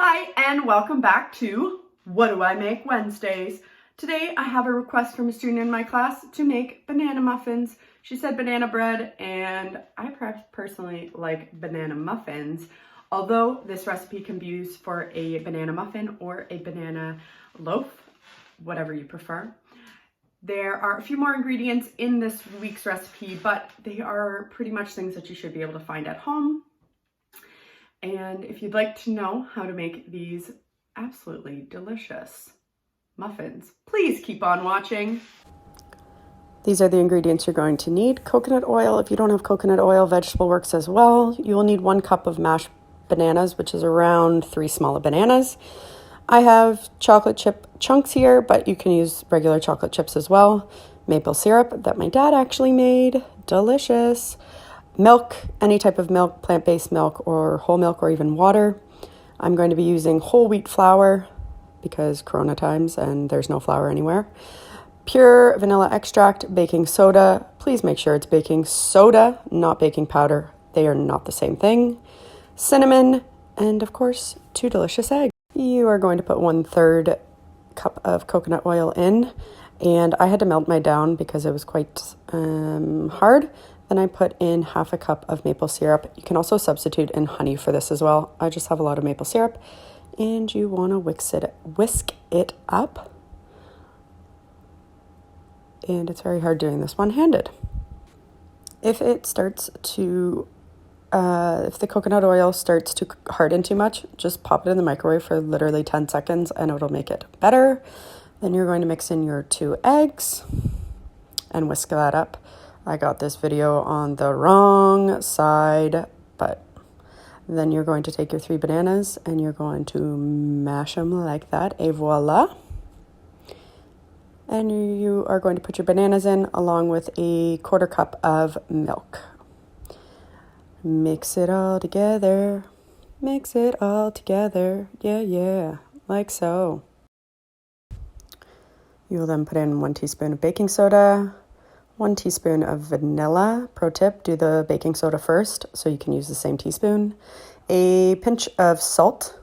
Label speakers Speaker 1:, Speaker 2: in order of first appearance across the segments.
Speaker 1: Hi, and welcome back to What Do I Make Wednesdays? Today I have a request from a student in my class to make banana muffins. She said banana bread, and I personally like banana muffins, although this recipe can be used for a banana muffin or a banana loaf, whatever you prefer. There are a few more ingredients in this week's recipe, but they are pretty much things that you should be able to find at home. And if you'd like to know how to make these absolutely delicious muffins, please keep on watching.
Speaker 2: These are the ingredients you're going to need. Coconut oil. If you don't have coconut oil, vegetable works as well. You will need 1 cup of mashed bananas, which is around 3 small bananas. I have chocolate chip chunks here, but you can use regular chocolate chips as well. Maple syrup that my dad actually made. Delicious. Milk, any type of milk, plant-based milk or whole milk or even water. I'm going to be using whole wheat flour because Corona times and there's no flour anywhere. Pure vanilla extract, baking soda. Please make sure it's baking soda, not baking powder. They are not the same thing. Cinnamon, and of course, 2 delicious eggs. You are going to put 1/3 cup of coconut oil in, and I had to melt mine down because it was quite hard. Then I put in 1/2 cup of maple syrup. You can also substitute in honey for this as well. I just have a lot of maple syrup, and you want to whisk it up. And it's very hard doing this one-handed. If it starts to, if the coconut oil starts to harden too much, just pop it in the microwave for literally 10 seconds and it'll make it better. Then you're going to mix in your 2 eggs and whisk that up. I got this video on the wrong side, but then you're going to take your 3 bananas and you're going to mash them like that, et voila. And you are going to put your bananas in along with a 1/4 cup of milk. Mix it all together. Mix it all together. Yeah, like so. You will then put in 1 teaspoon of baking soda, 1 teaspoon of vanilla. Pro tip, do the baking soda first so you can use the same teaspoon. A pinch of salt,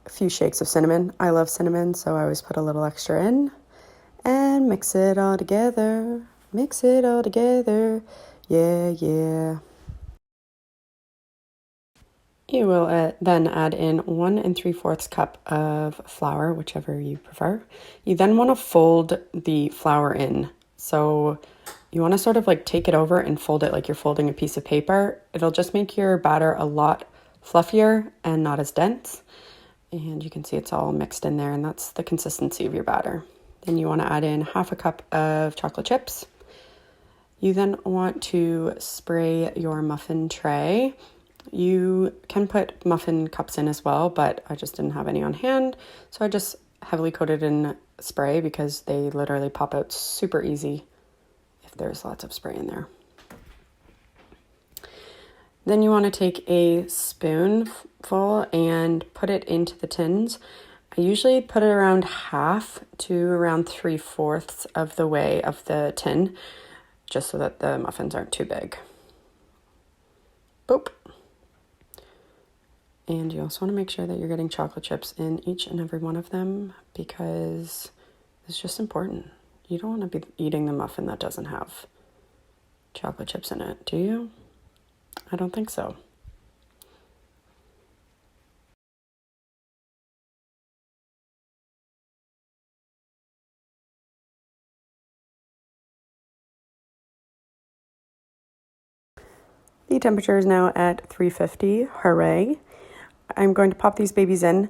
Speaker 2: a few shakes of cinnamon. I love cinnamon, so I always put a little extra in. And mix it all together. Mix it all together. Yeah. You will then add in 1 3/4 cup of flour, whichever you prefer. You then want to fold the flour in. So you want to sort of like take it over and fold it like you're folding a piece of paper. It'll just make your batter a lot fluffier and not as dense. And you can see it's all mixed in there, and that's the consistency of your batter. Then you want to add in 1/2 cup of chocolate chips. You then want to spray your muffin tray. You can put muffin cups in as well, but I just didn't have any on hand. So I just heavily coated in spray because they literally pop out super easy if there's lots of spray in there. Then you want to take a spoonful and put it into the tins. I usually put it around half to around 3/4 of the way of the tin, just so that the muffins aren't too big. Boop. And you also want to make sure that you're getting chocolate chips in each and every one of them because it's just important. You don't want to be eating the muffin that doesn't have chocolate chips in it, do you? I don't think so. The temperature is now at 350. Hooray. I'm going to pop these babies in.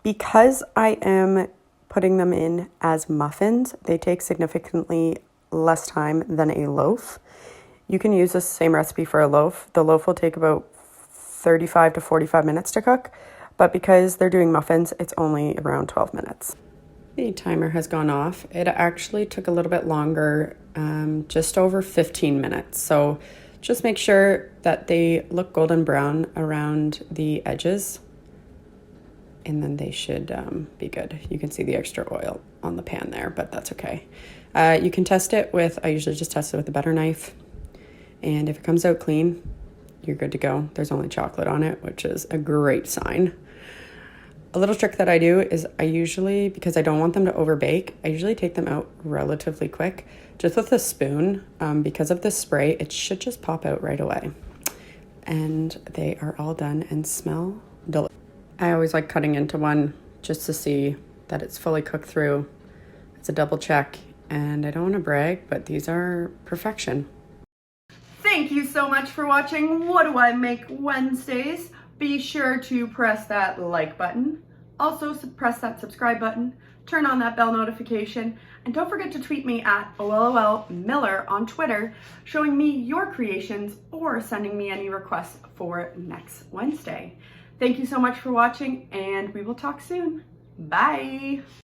Speaker 2: Because I am putting them in as muffins, they take significantly less time than a loaf. You can use the same recipe for a loaf. The loaf will take about 35 to 45 minutes to cook, but because they're doing muffins, it's only around 12 minutes. The timer has gone off. It actually took a little bit longer, just over 15 minutes. So just make sure that they look golden brown around the edges, and then they should be good. You can see the extra oil on the pan there, but that's okay. You can test it with, I usually just test it with a butter knife, and if it comes out clean, you're good to go. There's only chocolate on it, which is a great sign. A little trick that I do is I usually, because I don't want them to overbake, I usually take them out relatively quick, just with a spoon. Because of this spray, it should just pop out right away. And they are all done and smell delicious. I always like cutting into one just to see that it's fully cooked through. It's a double check, and I don't want to brag, but these are perfection.
Speaker 1: Thank you so much for watching What Do I Make Wednesdays. Be sure to press that like button. Also press that subscribe button. Turn on that bell notification. And don't forget to tweet me at OLOLMiller on Twitter, showing me your creations or sending me any requests for next Wednesday. Thank you so much for watching, and we will talk soon. Bye.